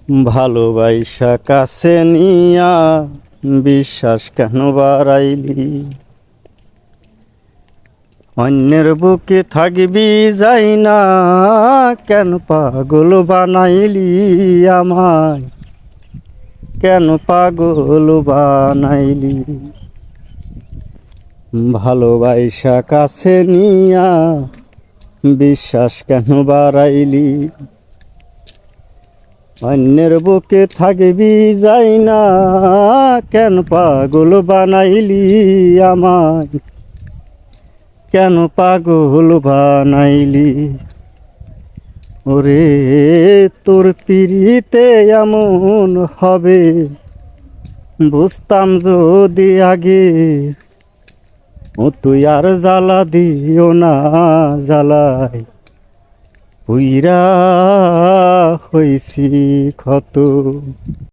ভালোবাসা কাছে নিয়া বিশ্বাস কেন বাড়াইলি? অন্যের বুকে থাকবি যাই না, কেন পাগল বানাইলি আমায়? কেন পাগল বানাইলি? ভালোবাসা কাছে নিয়া বিশ্বাস কেন বাড়াইলি? অন্যের বুকে থাকবি যাই না, কেন পাগল বানাইলি আমায়? কেন পাগল বানাইলি? ওরে তোর পিড়িতে এমন হবে, বুঝতাম যদি আগে। ও তুই আর জ্বালা দিও না, জ্বালাই পুইরা হইছি ক্ষত।